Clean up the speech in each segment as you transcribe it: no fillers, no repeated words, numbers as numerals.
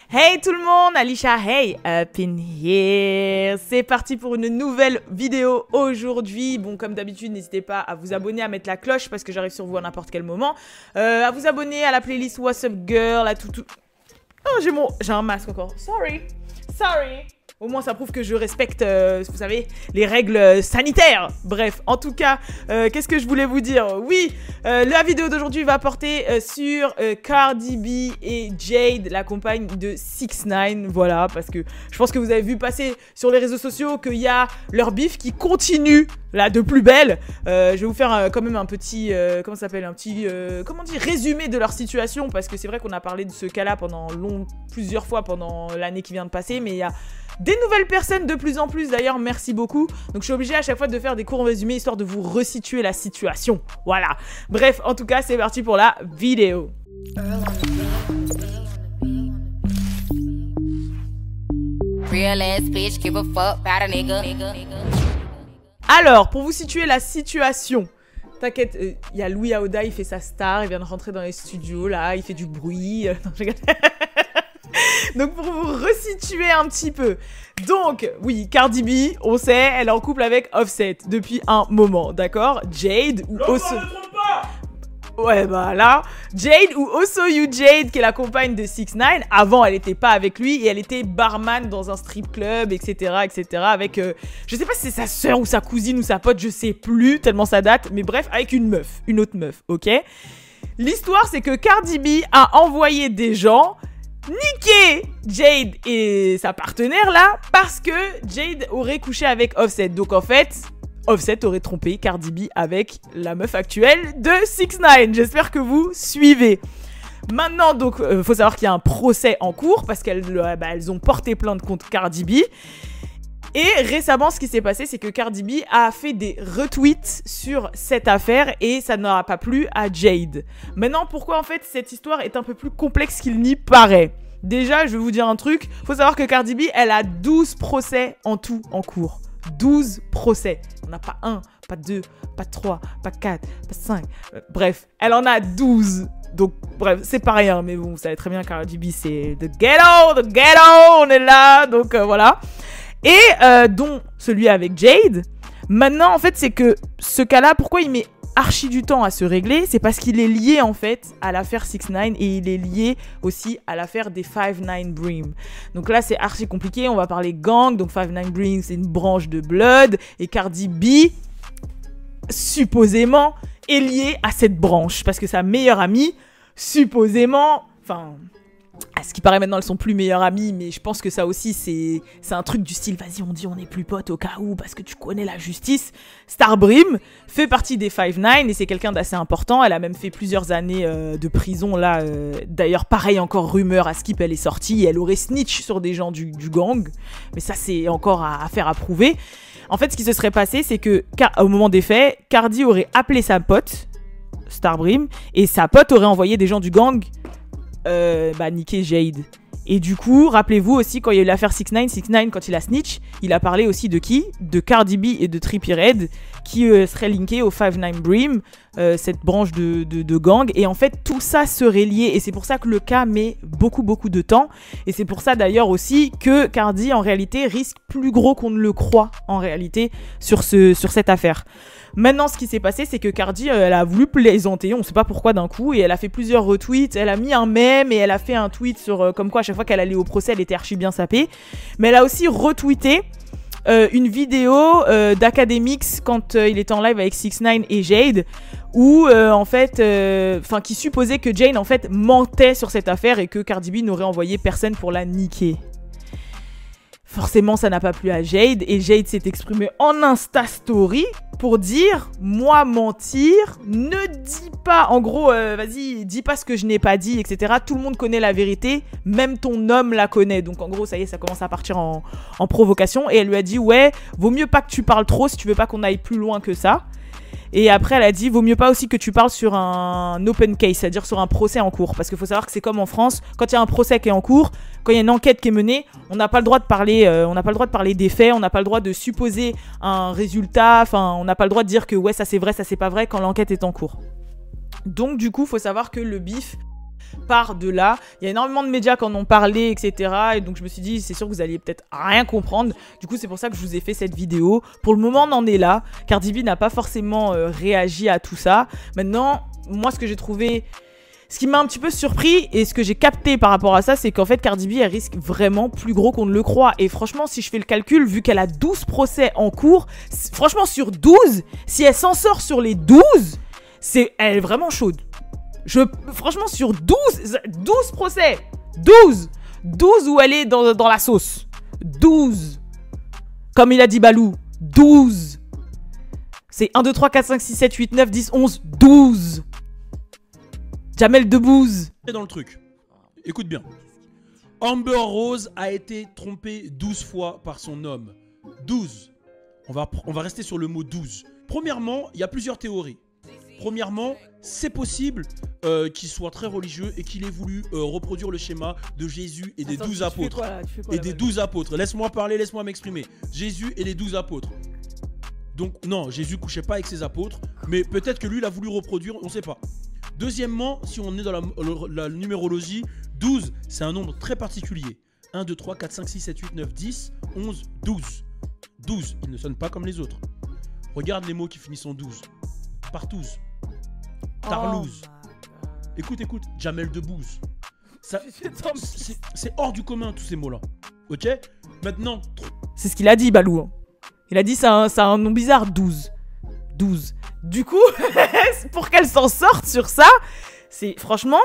Hey tout le monde, Alicia, hey, up in here. C'est parti pour une nouvelle vidéo aujourd'hui. Bon, comme d'habitude, n'hésitez pas à vous abonner, à mettre la cloche parce que j'arrive sur vous à n'importe quel moment. À vous abonner à la playlist What's Up Girl, à tout. Oh, j'ai un masque encore. Sorry. Au moins, ça prouve que je respecte, vous savez, les règles sanitaires. Bref, en tout cas, qu'est-ce que je voulais vous dire? Oui, la vidéo d'aujourd'hui va porter sur Cardi B et Jade, la compagne de 6ix9ine. Voilà, parce que je pense que vous avez vu passer sur les réseaux sociaux qu'il y a leur bif qui continue, là, de plus belle. Je vais vous faire quand même un petit, comment ça s'appelle, un petit, comment dire, résumé de leur situation, parce que c'est vrai qu'on a parlé de ce cas-là plusieurs fois pendant l'année qui vient de passer, mais il y a des nouvelles personnes de plus en plus, d'ailleurs, merci beaucoup. Donc je suis obligée à chaque fois de faire des courts résumés histoire de vous resituer la situation. Voilà. Bref, en tout cas, c'est parti pour la vidéo. Alors, pour vous situer la situation, t'inquiète, il y a Louis Aouda, il fait sa star, il vient de rentrer dans les studios, là, il fait du bruit. Non, je rigole. Donc pour vous resituer un petit peu. Donc, oui, Cardi B, on sait, elle est en couple avec Offset depuis un moment, d'accord? Jade ou ouais, bah là, Jade ou Also You Jade, qui est la compagne de 6ix9ine. Avant, elle était pas avec lui et elle était barman dans un strip club, etc., avec, je sais pas si c'est sa soeur ou sa cousine ou sa pote, je sais plus, tellement ça date, mais bref, avec une autre meuf, ok? L'histoire, c'est que Cardi B a envoyé des gens niquer Jade et sa partenaire là parce que Jade aurait couché avec Offset. Donc en fait, Offset aurait trompé Cardi B avec la meuf actuelle de 6ix9ine. J'espère que vous suivez. Maintenant, donc, faut savoir qu'il y a un procès en cours parce qu'elles ont porté plainte contre Cardi B. Et récemment, ce qui s'est passé, c'est que Cardi B a fait des retweets sur cette affaire et ça n'aura pas plu à Jade. Maintenant, pourquoi en fait cette histoire est un peu plus complexe qu'il n'y paraît? Déjà, je vais vous dire un truc. Faut savoir que Cardi B, elle a 12 procès en tout en cours. 12 procès. On n'a pas 1, pas 2, pas 3, pas 4, pas 5. Bref, elle en a 12. Donc, bref, c'est pas rien. Mais bon, vous savez très bien, Cardi B, c'est the ghetto, on est là. Donc, voilà. Et dont celui avec Jade. Maintenant, en fait, c'est que ce cas-là, pourquoi il met archi du temps à se régler? C'est parce qu'il est lié, en fait, à l'affaire 6ix9ine et il est lié aussi à l'affaire des 5ix9ine Bream. Donc là, c'est archi compliqué. On va parler gang. Donc 5ix9ine Bream, c'est une branche de Blood. Et Cardi B, supposément, est liée à cette branche. Parce que sa meilleure amie, supposément... Enfin... À ce qui paraît maintenant, elles sont plus meilleures amies, mais je pense que ça aussi, c'est un truc du style, vas-y, on dit on est plus potes au cas où, parce que tu connais la justice. Starbream fait partie des 5ix9ine et c'est quelqu'un d'assez important. Elle a même fait plusieurs années de prison, là. D'ailleurs, pareil, encore rumeur, à Skip, elle est sortie. Elle aurait snitch sur des gens du gang, mais ça, c'est encore à faire approuver. En fait, ce qui se serait passé, c'est que, au moment des faits, Cardi aurait appelé sa pote, Starbream, et sa pote aurait envoyé des gens du gang niquer Jade. Et du coup, rappelez-vous aussi, quand il y a eu l'affaire 6ix9ine, quand il a snitch, il a parlé aussi de qui? De Cardi B et de Trippie Redd, qui seraient linkés au 5ix9ine Bream, cette branche de gang. Et en fait, tout ça serait lié. Et c'est pour ça que le cas met beaucoup de temps. Et c'est pour ça d'ailleurs aussi que Cardi, en réalité, risque plus gros qu'on ne le croit, en réalité, sur cette affaire. Maintenant, ce qui s'est passé, c'est que Cardi, elle a voulu plaisanter, on ne sait pas pourquoi d'un coup, et elle a fait plusieurs retweets. Elle a mis un mème et elle a fait un tweet sur comme quoi à chaque fois qu'elle allait au procès, elle était archi bien sapée. Mais elle a aussi retweeté une vidéo d'Academics quand il était en live avec 6ix9ine et Jade, où en fait, qui supposait que Jade en fait mentait sur cette affaire et que Cardi B n'aurait envoyé personne pour la niquer. Forcément, ça n'a pas plu à Jade et Jade s'est exprimée en Insta Story pour dire « Moi, mentir, ne dis pas, en gros, vas-y, dis pas ce que je n'ai pas dit, etc. Tout le monde connaît la vérité, même ton homme la connaît. » Donc en gros, ça y est, ça commence à partir en provocation. Et elle lui a dit « Ouais, vaut mieux pas que tu parles trop si tu veux pas qu'on aille plus loin que ça. » Et après, elle a dit, vaut mieux pas aussi que tu parles sur un open case, c'est-à-dire sur un procès en cours. Parce qu'il faut savoir que c'est comme en France, quand il y a un procès qui est en cours, quand il y a une enquête qui est menée, on n'a pas le droit de parler, des faits, on n'a pas le droit de supposer un résultat, enfin, on n'a pas le droit de dire que ouais, ça c'est vrai, ça c'est pas vrai quand l'enquête est en cours. Donc du coup, faut savoir que le bif part de là. Il y a énormément de médias qui en ont parlé, etc. Et donc je me suis dit, c'est sûr que vous alliez peut-être rien comprendre. Du coup, c'est pour ça que je vous ai fait cette vidéo. Pour le moment, on en est là. Cardi B n'a pas forcément réagi à tout ça. Maintenant, moi, ce que j'ai trouvé... Ce qui m'a un petit peu surpris et ce que j'ai capté par rapport à ça, c'est qu'en fait Cardi B elle risque vraiment plus gros qu'on ne le croit. Et franchement, si je fais le calcul, vu qu'elle a 12 procès en cours, franchement sur 12, si elle s'en sort sur les 12, elle est vraiment chaude. Franchement sur 12 procès, 12 où elle est dans la sauce. 12. Comme il a dit Balou, 12. C'est 1, 2, 3, 4, 5, 6, 7, 8, 9, 10, 11, 12. Jamel Debbouze. Dans le truc. Écoute bien. Amber Rose a été trompée 12 fois par son homme. 12. On va rester sur le mot 12. Premièrement, il y a plusieurs théories. Premièrement, c'est possible qu'il soit très religieux et qu'il ait voulu reproduire le schéma de Jésus et des 12 apôtres. Et des 12 apôtres. Laisse-moi parler, laisse-moi m'exprimer. Jésus et les 12 apôtres. Donc non, Jésus couchait pas avec ses apôtres, mais peut-être que lui, il a voulu reproduire, on ne sait pas. Deuxièmement, si on est dans la numérologie, 12, c'est un nombre très particulier. 1, 2, 3, 4, 5, 6, 7, 8, 9, 10, 11, 12. 12, il ne sonne pas comme les autres. Regarde les mots qui finissent en 12. Partouze. Tarlouze. Écoute, Jamel Debbouze. C'est hors du commun tous ces mots-là. Ok? Maintenant... C'est ce qu'il a dit, Balou. Il a dit c'est un nom bizarre, 12. 12. Du coup, pour qu'elle s'en sorte sur ça, c'est franchement...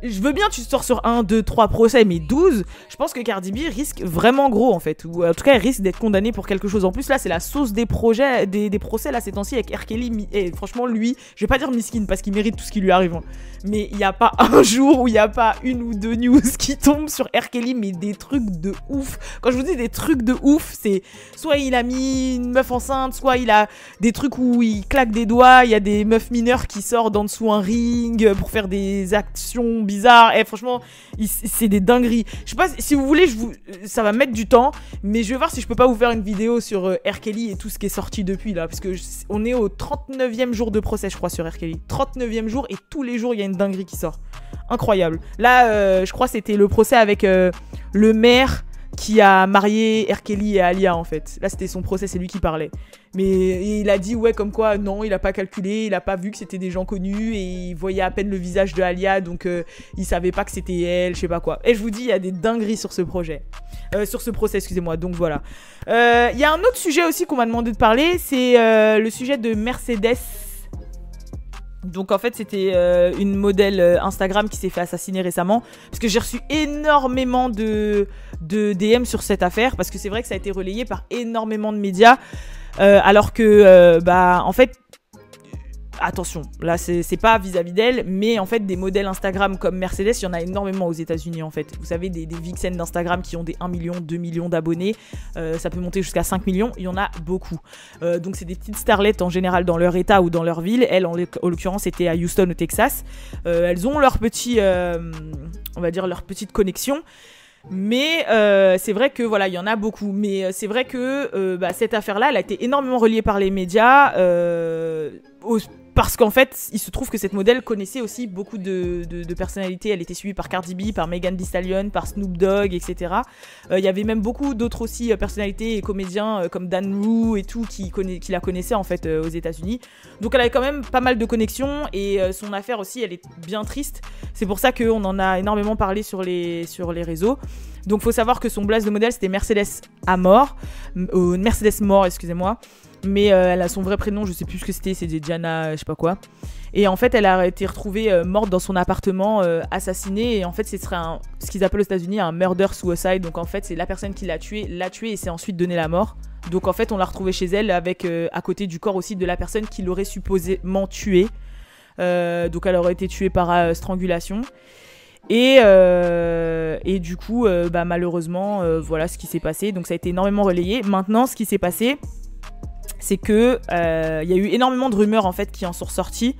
Je veux bien tu sors sur 1, 2, 3 procès, mais 12, je pense que Cardi B risque vraiment gros en fait. Ou en tout cas, elle risque d'être condamnée pour quelque chose. En plus, là, c'est la sauce des projets, des procès là ces temps-ci avec R. Kelly. Et franchement, lui, je vais pas dire miskin parce qu'il mérite tout ce qui lui arrive. Hein. Mais il n'y a pas un jour où il n'y a pas une ou deux news qui tombent sur R. Kelly, mais des trucs de ouf. Quand je vous dis des trucs de ouf, c'est soit il a mis une meuf enceinte, soit il a des trucs où il claque des doigts, il y a des meufs mineures qui sortent d'en dessous un ring pour faire des actions bizarre. Et franchement, c'est des dingueries. Je sais pas si vous voulez, ça va mettre du temps, mais je vais voir si je peux pas vous faire une vidéo sur R. Kelly et tout ce qui est sorti depuis là, parce que on est au 39e jour de procès, je crois, sur R. Kelly. 39e jour et tous les jours il y a une dinguerie qui sort. Incroyable. Là, je crois que c'était le procès avec le maire qui a marié R. Kelly et Alia en fait. Là c'était son procès, c'est lui qui parlait. Mais il a dit ouais comme quoi non, il a pas calculé, il a pas vu que c'était des gens connus et il voyait à peine le visage de Alia, donc il savait pas que c'était elle, je sais pas quoi. Et je vous dis, il y a des dingueries sur ce projet. Sur ce procès, excusez-moi, donc voilà. Il y a un autre sujet aussi qu'on m'a demandé de parler, c'est le sujet de Mercedes. Donc en fait c'était une modèle Instagram qui s'est fait assassiner récemment. Parce que j'ai reçu énormément de DM sur cette affaire. Parce que c'est vrai que ça a été relayé par énormément de médias. Alors que en fait... Attention, là c'est pas vis-à-vis d'elle, mais en fait des modèles Instagram comme Mercedes, il y en a énormément aux États-Unis en fait. Vous savez, des vixens d'Instagram qui ont des 1 million, 2 millions d'abonnés, ça peut monter jusqu'à 5 millions, il y en a beaucoup. Donc c'est des petites starlettes en général dans leur état ou dans leur ville. Elle en l'occurrence c'était à Houston au Texas. Elles ont leur petit, on va dire leur petite connexion. Mais c'est vrai que voilà, il y en a beaucoup. Mais c'est vrai que cette affaire-là, elle a été énormément reliée par les médias. Parce qu'en fait, il se trouve que cette modèle connaissait aussi beaucoup de personnalités. Elle était suivie par Cardi B, par Megan Thee Stallion, par Snoop Dogg, etc. Il y avait même beaucoup d'autres aussi personnalités et comédiens comme Dan Rue et tout qui la connaissaient en fait aux États-Unis. Donc elle avait quand même pas mal de connexions et son affaire aussi, elle est bien triste. C'est pour ça qu'on en a énormément parlé sur les réseaux. Donc faut savoir que son blaze de modèle c'était Mercedes Mort, excusez-moi. Mais elle a son vrai prénom, je sais plus ce que c'était Diana, je sais pas quoi. Et en fait, elle a été retrouvée morte dans son appartement, assassinée. Et en fait, ce serait ce qu'ils appellent aux États-Unis un murder-suicide. Donc en fait, c'est la personne qui l'a tuée et s'est ensuite donné la mort. Donc en fait, on l'a retrouvée chez elle avec à côté du corps aussi de la personne qui l'aurait supposément tuée. Donc elle aurait été tuée par strangulation. Et du coup, malheureusement, voilà ce qui s'est passé. Donc ça a été énormément relayé. Maintenant, ce qui s'est passé, c'est que y a eu énormément de rumeurs en fait qui en sont ressorties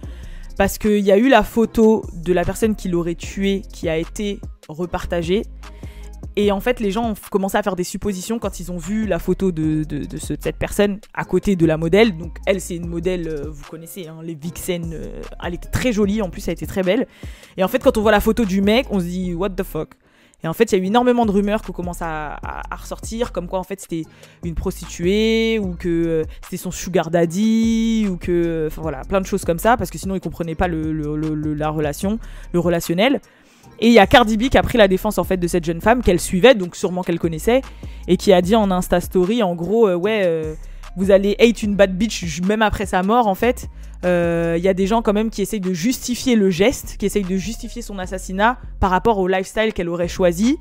parce qu'il y a eu la photo de la personne qui l'aurait tuée qui a été repartagée Et en fait, les gens ont commencé à faire des suppositions quand ils ont vu la photo de cette personne à côté de la modèle. Donc elle, c'est une modèle, vous connaissez, hein, les Vixen, elle était très jolie, en plus elle était très belle. Et en fait, quand on voit la photo du mec, on se dit what the fuck. Et en fait, il y a eu énormément de rumeurs qui commencent à ressortir, comme quoi en fait c'était une prostituée, ou que c'était son sugar daddy, ou que... Enfin voilà, plein de choses comme ça, parce que sinon ils comprenaient pas la relation, le relationnel. Et il y a Cardi B qui a pris la défense en fait de cette jeune femme qu'elle suivait, donc sûrement qu'elle connaissait, et qui a dit en Insta Story, en gros, vous allez hate une bad bitch même après sa mort en fait. Il y a des gens quand même qui essayent de justifier le geste, qui essayent de justifier son assassinat par rapport au lifestyle qu'elle aurait choisi.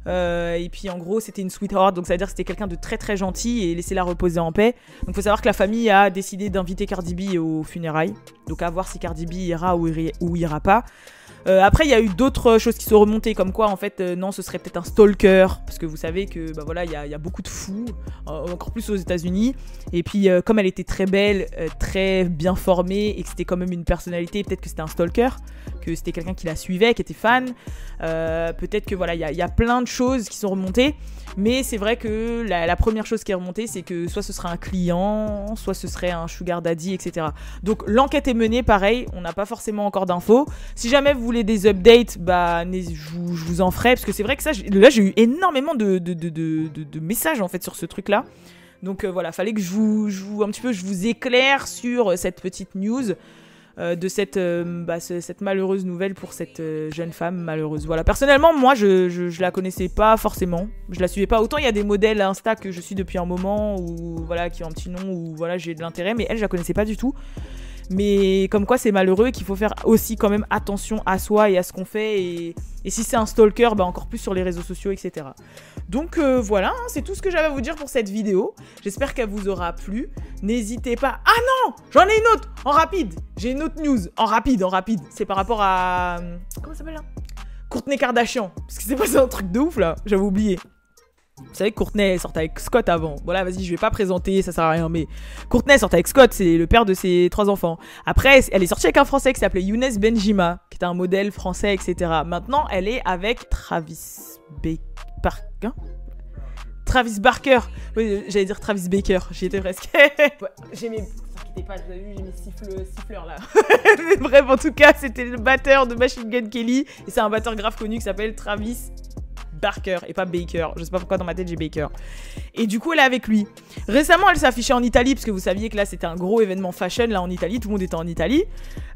Et puis en gros c'était une sweetheart, donc ça veut dire que c'était quelqu'un de très très gentil, et laissez-la reposer en paix. Donc faut savoir que la famille a décidé d'inviter Cardi B aux funérailles, donc à voir si Cardi B ira ou ira pas. Après il y a eu d'autres choses qui sont remontées, comme quoi en fait non, ce serait peut-être un stalker, parce que vous savez que bah voilà, il y a beaucoup de fous, encore plus aux États-Unis. Et puis comme elle était très belle, très bien formée, et que c'était quand même une personnalité, peut-être que c'était un stalker, que c'était quelqu'un qui la suivait, qui était fan. Peut-être que voilà, il y a plein de choses qui sont remontées, mais c'est vrai que la première chose qui est remontée, c'est que soit ce serait un client, soit ce serait un sugar daddy, etc. Donc l'enquête est menée, pareil, on n'a pas forcément encore d'infos. Si jamais vous voulez des updates, bah je vous en ferai, parce que c'est vrai que ça, là j'ai eu énormément de messages en fait sur ce truc-là. Donc voilà, fallait que je vous éclaire sur cette petite news. De cette malheureuse nouvelle pour cette jeune femme malheureuse. Voilà, personnellement, moi, je la connaissais pas forcément. Je la suivais pas. Autant il y a des modèles Insta que je suis depuis un moment, ou voilà, qui ont un petit nom, ou voilà, j'ai de l'intérêt, mais elle, je la connaissais pas du tout. Mais comme quoi c'est malheureux, et qu'il faut faire aussi quand même attention à soi et à ce qu'on fait, et si c'est un stalker, bah encore plus sur les réseaux sociaux, etc. Donc voilà, hein, c'est tout ce que j'avais à vous dire pour cette vidéo. J'espère qu'elle vous aura plu. N'hésitez pas... Ah non, j'en ai une autre, en rapide. J'ai une autre news, en rapide. C'est par rapport à... Comment ça s'appelle là, Kourtney Kardashian. Parce que c'est passé un truc de ouf là, j'avais oublié. Vous savez que Kourtney sortait avec Scott avant. Voilà, vas-y, je vais pas présenter, ça sert à rien. Mais Kourtney sortait avec Scott, c'est le père de ses 3 enfants. Après, elle est sortie avec un Français qui s'appelait Younes Benjima, qui était un modèle français, etc. Maintenant, elle est avec Travis Barker. Oui, j'allais dire Travis Baker, j'y étais presque. Ouais, j'ai mes... T'inquiétez pas, vous avez vu, j'ai mes siffleurs là. Bref, en tout cas, c'était le batteur de Machine Gun Kelly. Et c'est un batteur grave connu qui s'appelle Travis Barker et pas Baker. Je sais pas pourquoi dans ma tête j'ai Baker. Et du coup elle est avec lui. Récemment elle s'est affichée en Italie, parce que vous saviez que là c'était un gros événement fashion là en Italie, tout le monde était en Italie.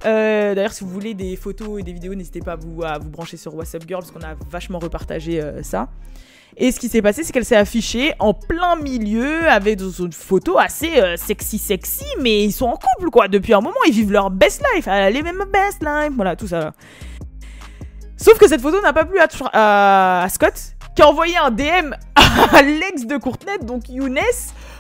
D'ailleurs si vous voulez des photos et des vidéos, n'hésitez pas à vous brancher sur WhatsApp Girl, parce qu'on a vachement repartagé ça. Et ce qui s'est passé, c'est qu'elle s'est affichée en plein milieu avec une photo assez sexy, mais ils sont en couple quoi. Depuis un moment ils vivent leur best life, les mêmes best life, voilà tout ça là. Sauf que cette photo n'a pas plu à Scott, qui a envoyé un DM à l'ex de Kourtney, donc Younes,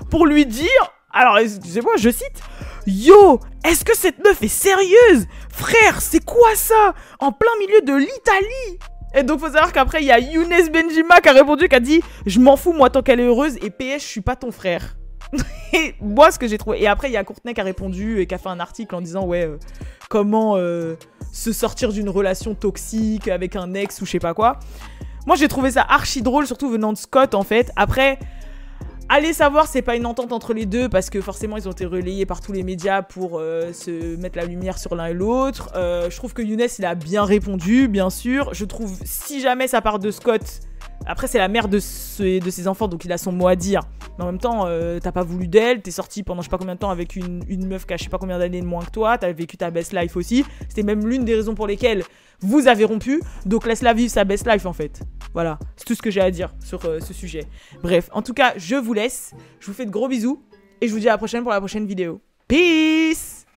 pour lui dire, alors excusez-moi, je cite, « Yo, est-ce que cette meuf est sérieuse? Frère, c'est quoi ça? En plein milieu de l'Italie !» Et donc faut savoir qu'après il y a Younes Benjima qui a répondu, qui a dit « Je m'en fous moi tant qu'elle est heureuse, et PS, je suis pas ton frère. » Et moi ce que j'ai trouvé, et après il y a Kourtney qui a répondu et qui a fait un article en disant ouais comment se sortir d'une relation toxique avec un ex ou je sais pas quoi. Moi j'ai trouvé ça archi drôle, surtout venant de Scott en fait. Après allez savoir, c'est pas une entente entre les deux, parce que forcément ils ont été relayés par tous les médias pour se mettre la lumière sur l'un et l'autre. Je trouve que Younes il a bien répondu, bien sûr. Je trouve, si jamais ça part de Scott, après c'est la mère de ses enfants, donc il a son mot à dire. Mais en même temps, t'as pas voulu d'elle, t'es sorti pendant je sais pas combien de temps avec une meuf qui a je sais pas combien d'années de moins que toi, t'as vécu ta best life aussi. C'était même l'une des raisons pour lesquelles vous avez rompu, donc laisse-la vivre sa best life en fait. Voilà, c'est tout ce que j'ai à dire sur ce sujet. Bref, en tout cas, je vous laisse, je vous fais de gros bisous, et je vous dis à la prochaine pour la prochaine vidéo. Peace!